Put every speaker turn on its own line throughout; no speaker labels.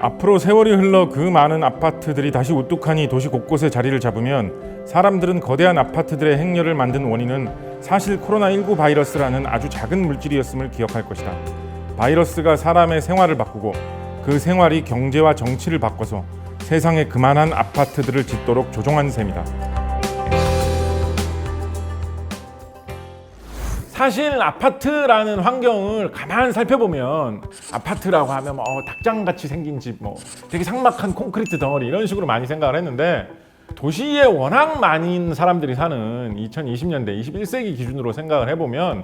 앞으로 세월이 흘러 그 많은 아파트들이 다시 우뚝하니 도시 곳곳에 자리를 잡으면 사람들은 거대한 아파트들의 행렬을 만든 원인은 사실 코로나19 바이러스라는 아주 작은 물질이었음을 기억할 것이다. 바이러스가 사람의 생활을 바꾸고 그 생활이 경제와 정치를 바꿔서 세상에 그만한 아파트들을 짓도록 조종한 셈이다.
사실 아파트라는 환경을 가만 살펴보면 아파트라고 하면 닭장같이 생긴 집, 되게 삭막한 콘크리트 덩어리 이런 식으로 많이 생각을 했는데 도시에 워낙 많은 사람들이 사는 2020년대, 21세기 기준으로 생각을 해보면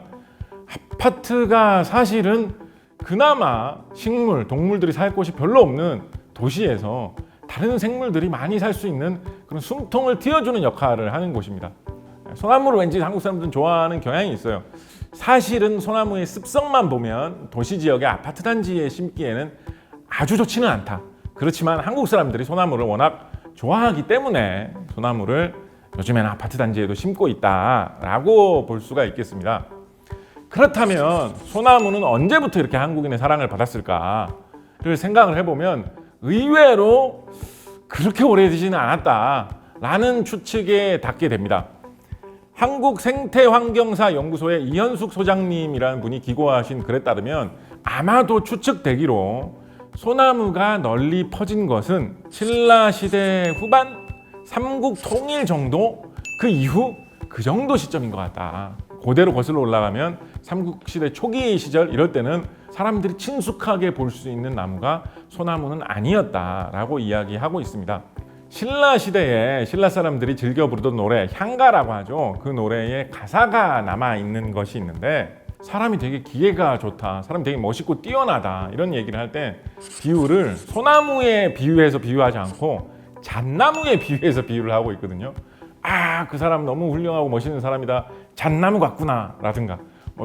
아파트가 사실은 그나마 식물, 동물들이 살 곳이 별로 없는 도시에서 다른 생물들이 많이 살 수 있는 그런 숨통을 틔워주는 역할을 하는 곳입니다. 소나무를 왠지 한국 사람들은 좋아하는 경향이 있어요. 사실은 소나무의 습성만 보면 도시 지역의 아파트 단지에 심기에는 아주 좋지는 않다. 그렇지만 한국 사람들이 소나무를 워낙 좋아하기 때문에 소나무를 요즘에는 아파트 단지에도 심고 있다라고 볼 수가 있겠습니다. 그렇다면 소나무는 언제부터 이렇게 한국인의 사랑을 받았을까를 생각을 해보면 의외로 그렇게 오래되지는 않았다라는 추측에 닿게 됩니다. 한국생태환경사연구소의 이현숙 소장님이라는 분이 기고하신 글에 따르면 아마도 추측되기로 소나무가 널리 퍼진 것은 신라시대 후반 삼국 통일 정도 그 이후 그 정도 시점인 것 같다. 고대로 거슬러 올라가면 삼국시대 초기 시절 이럴 때는 사람들이 친숙하게 볼 수 있는 나무가 소나무는 아니었다라고 이야기하고 있습니다. 신라 시대에 신라 사람들이 즐겨 부르던 노래 향가라고 하죠. 그 노래에 가사가 남아 있는 것이 있는데 사람이 되게 기계가 좋다, 사람이 되게 멋있고 뛰어나다 이런 얘기를 할 때 비유를 소나무에 비유해서 비유하지 않고 잣나무에 비유해서 비유를 하고 있거든요. 그 사람 너무 훌륭하고 멋있는 사람이다, 잣나무 같구나 라든가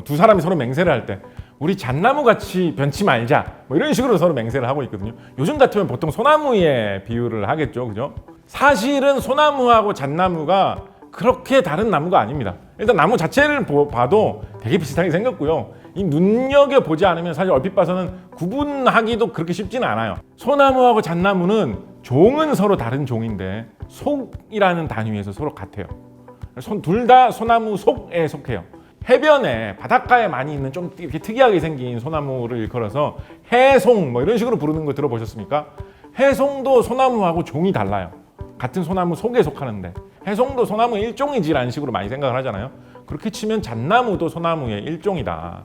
두 사람이 서로 맹세를 할 때 우리 잣나무 같이 변치 말자 이런 식으로 서로 맹세를 하고 있거든요. 요즘 같으면 보통 소나무에 비유를 하겠죠, 그죠? 사실은 소나무하고 잣나무가 그렇게 다른 나무가 아닙니다. 일단 나무 자체를 봐도 되게 비슷하게 생겼고요. 이 눈여겨 보지 않으면 사실 얼핏 봐서는 구분하기도 그렇게 쉽지는 않아요. 소나무하고 잣나무는 종은 서로 다른 종인데 속이라는 단위에서 서로 같아요. 둘 다 소나무 속에 속해요. 해변에 바닷가에 많이 있는 좀 이렇게 특이하게 생긴 소나무를 일컬어서 해송 이런 식으로 부르는 거 들어보셨습니까? 해송도 소나무하고 종이 달라요. 같은 소나무 속에 속하는데 해송도 소나무의 일종이지라는 식으로 많이 생각을 하잖아요. 그렇게 치면 잣나무도 소나무의 일종이다.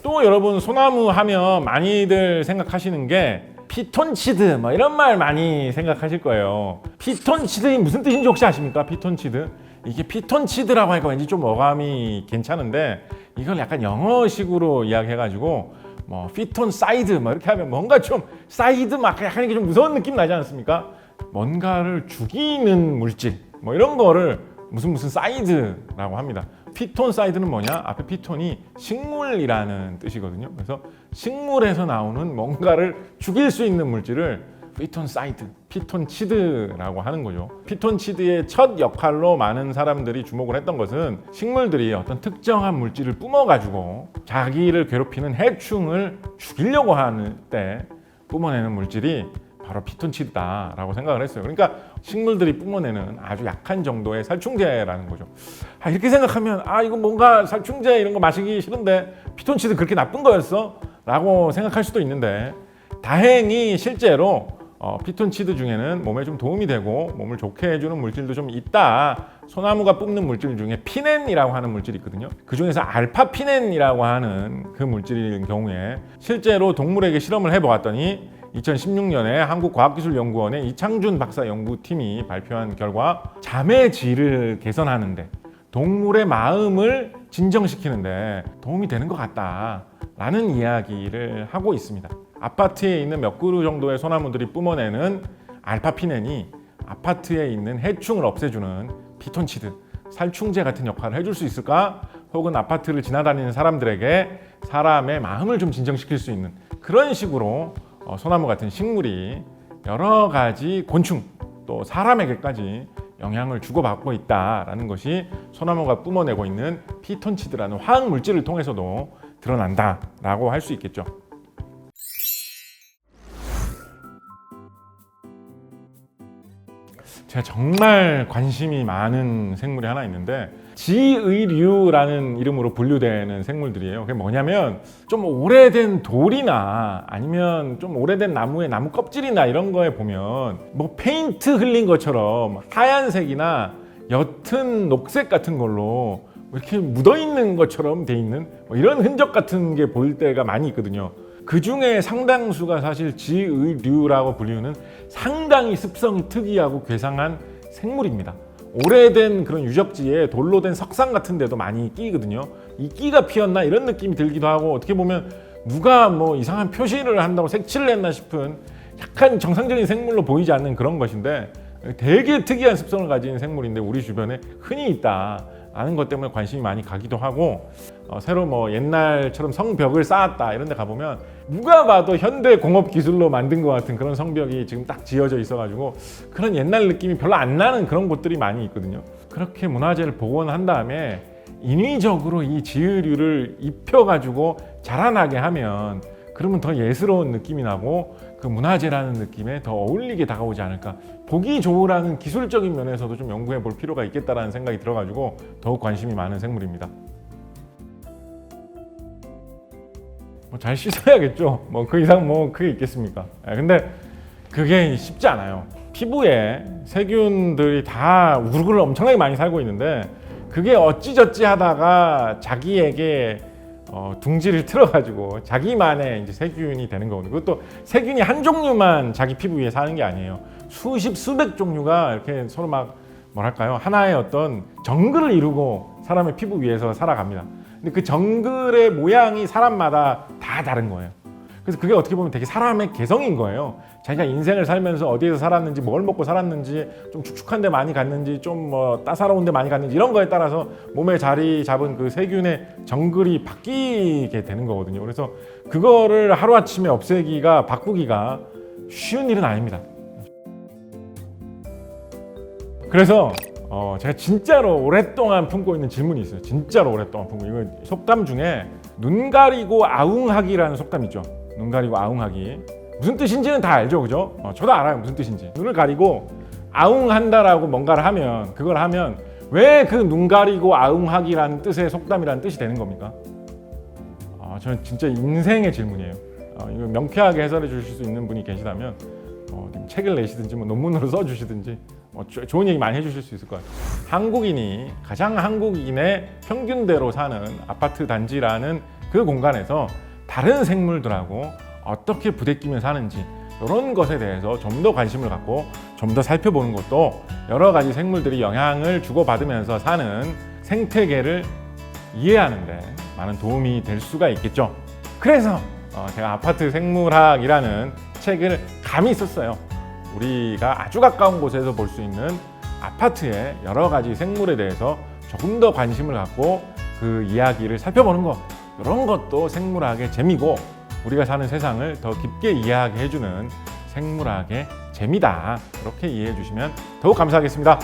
또 여러분 소나무 하면 많이들 생각하시는 게 피톤치드 이런 말 많이 생각하실 거예요. 피톤치드이 무슨 뜻인지 혹시 아십니까? 피톤치드. 이게 피톤치드라고 하니까 왠지 좀 어감이 괜찮은데 이걸 약간 영어식으로 이야기해가지고 피톤 사이드 이렇게 하면 뭔가 좀 사이드 약간 이게 좀 무서운 느낌 나지 않습니까? 뭔가를 죽이는 물질 이런 거를 무슨 사이드라고 합니다. 피톤 사이드는 뭐냐? 앞에 피톤이 식물이라는 뜻이거든요. 그래서 식물에서 나오는 뭔가를 죽일 수 있는 물질을 피톤사이드, 피톤치드라고 하는 거죠. 피톤치드의 첫 역할로 많은 사람들이 주목을 했던 것은 식물들이 어떤 특정한 물질을 뿜어가지고 자기를 괴롭히는 해충을 죽이려고 하는 때 뿜어내는 물질이 바로 피톤치드다라고 생각을 했어요. 그러니까 식물들이 뿜어내는 아주 약한 정도의 살충제라는 거죠. 이렇게 생각하면 이거 뭔가 살충제 이런 거 마시기 싫은데 피톤치드 그렇게 나쁜 거였어? 라고 생각할 수도 있는데 다행히 실제로 피톤치드 중에는 몸에 좀 도움이 되고 몸을 좋게 해주는 물질도 좀 있다. 소나무가 뿜는 물질 중에 피넨이라고 하는 물질이 있거든요. 그 중에서 알파피넨이라고 하는 그 물질인 경우에 실제로 동물에게 실험을 해보았더니 2016년에 한국과학기술연구원의 이창준 박사 연구팀이 발표한 결과 잠의 질을 개선하는데 동물의 마음을 진정시키는데 도움이 되는 것 같다라는 이야기를 하고 있습니다. 아파트에 있는 몇 그루 정도의 소나무들이 뿜어내는 알파피넨이 아파트에 있는 해충을 없애주는 피톤치드, 살충제 같은 역할을 해줄 수 있을까? 혹은 아파트를 지나다니는 사람들에게 사람의 마음을 좀 진정시킬 수 있는 그런 식으로 소나무 같은 식물이 여러 가지 곤충 또 사람에게까지 영향을 주고받고 있다는 것이 소나무가 뿜어내고 있는 피톤치드라는 화학 물질을 통해서도 드러난다라고 할 수 있겠죠. 제가 정말 관심이 많은 생물이 하나 있는데 지의류라는 이름으로 분류되는 생물들이에요. 그게 뭐냐면 좀 오래된 돌이나 아니면 좀 오래된 나무의 나무 껍질이나 이런 거에 보면 뭐 페인트 흘린 것처럼 하얀색이나 옅은 녹색 같은 걸로 이렇게 묻어있는 것처럼 돼 있는 뭐 이런 흔적 같은 게 보일 때가 많이 있거든요. 그 중에 상당수가 사실 지의류라고 불리는 상당히 습성이 특이하고 괴상한 생물입니다. 오래된 그런 유적지에 돌로 된 석상 같은 데도 많이 끼거든요. 이 끼가 피었나 이런 느낌이 들기도 하고, 어떻게 보면 누가 뭐 이상한 표시를 한다고 색칠을 했나 싶은 약간 정상적인 생물로 보이지 않는 그런 것인데 되게 특이한 습성을 가진 생물인데 우리 주변에 흔히 있다 아는 것 때문에 관심이 많이 가기도 하고, 새로 뭐 옛날처럼 성벽을 쌓았다 이런 데 가보면 누가 봐도 현대 공업 기술로 만든 것 같은 그런 성벽이 지금 딱 지어져 있어가지고 그런 옛날 느낌이 별로 안 나는 그런 곳들이 많이 있거든요. 그렇게 문화재를 복원한 다음에 인위적으로 이 지으류를 입혀가지고 자라나게 하면 그러면 더 예스러운 느낌이 나고 그 문화재라는 느낌에 더 어울리게 다가오지 않을까. 보기 좋으라는 기술적인 면에서도 좀 연구해 볼 필요가 있겠다라는 생각이 들어가지고 더욱 관심이 많은 생물입니다. 뭐 잘 씻어야겠죠. 뭐 그 이상 뭐 그게 있겠습니까? 근데 그게 쉽지 않아요. 피부에 세균들이 다 우르르 엄청나게 많이 살고 있는데 그게 어찌저찌 하다가 자기에게 둥지를 틀어가지고 자기만의 이제 세균이 되는 거거든요. 그것도 세균이 한 종류만 자기 피부 위에 사는 게 아니에요. 수십 수백 종류가 이렇게 서로 막 뭐랄까요, 하나의 어떤 정글을 이루고 사람의 피부 위에서 살아갑니다. 근데 그 정글의 모양이 사람마다 다 다른 거예요. 그래서 그게 어떻게 보면 되게 사람의 개성인 거예요. 자기가 인생을 살면서 어디에서 살았는지, 뭘 먹고 살았는지, 좀 축축한 데 많이 갔는지, 좀 뭐 따사로운 데 많이 갔는지 이런 거에 따라서 몸에 자리 잡은 그 세균의 정글이 바뀌게 되는 거거든요. 그래서 그거를 하루아침에 없애기가, 바꾸기가 쉬운 일은 아닙니다. 그래서 제가 진짜로 오랫동안 품고 있는 질문이 있어요. 진짜로 오랫동안 품고, 이거 속담 중에 눈 가리고 아웅하기라는 속담이 있죠. 눈 가리고 아웅하기. 무슨 뜻인지는 다 알죠, 그죠? 저도 알아요, 무슨 뜻인지. 눈을 가리고 아웅한다라고 뭔가를 하면, 그걸 하면 왜 그 눈 가리고 아웅하기라는 뜻의 속담이라는 뜻이 되는 겁니까? 저는 진짜 인생의 질문이에요. 이거 명쾌하게 해설해 주실 수 있는 분이 계시다면 책을 내시든지 뭐 논문으로 써주시든지 좋은 얘기 많이 해주실 수 있을 것 같아요. 한국인이 가장 한국인의 평균대로 사는 아파트 단지라는 그 공간에서 다른 생물들하고 어떻게 부대끼며 사는지, 이런 것에 대해서 좀 더 관심을 갖고 좀 더 살펴보는 것도 여러 가지 생물들이 영향을 주고받으면서 사는 생태계를 이해하는 데 많은 도움이 될 수가 있겠죠. 그래서 제가 아파트 생물학이라는 책을 감히 썼어요. 우리가 아주 가까운 곳에서 볼 수 있는 아파트의 여러 가지 생물에 대해서 조금 더 관심을 갖고 그 이야기를 살펴보는 것, 이런 것도 생물학의 재미고 우리가 사는 세상을 더 깊게 이해하게 해주는 생물학의 재미다. 그렇게 이해해 주시면 더욱 감사하겠습니다.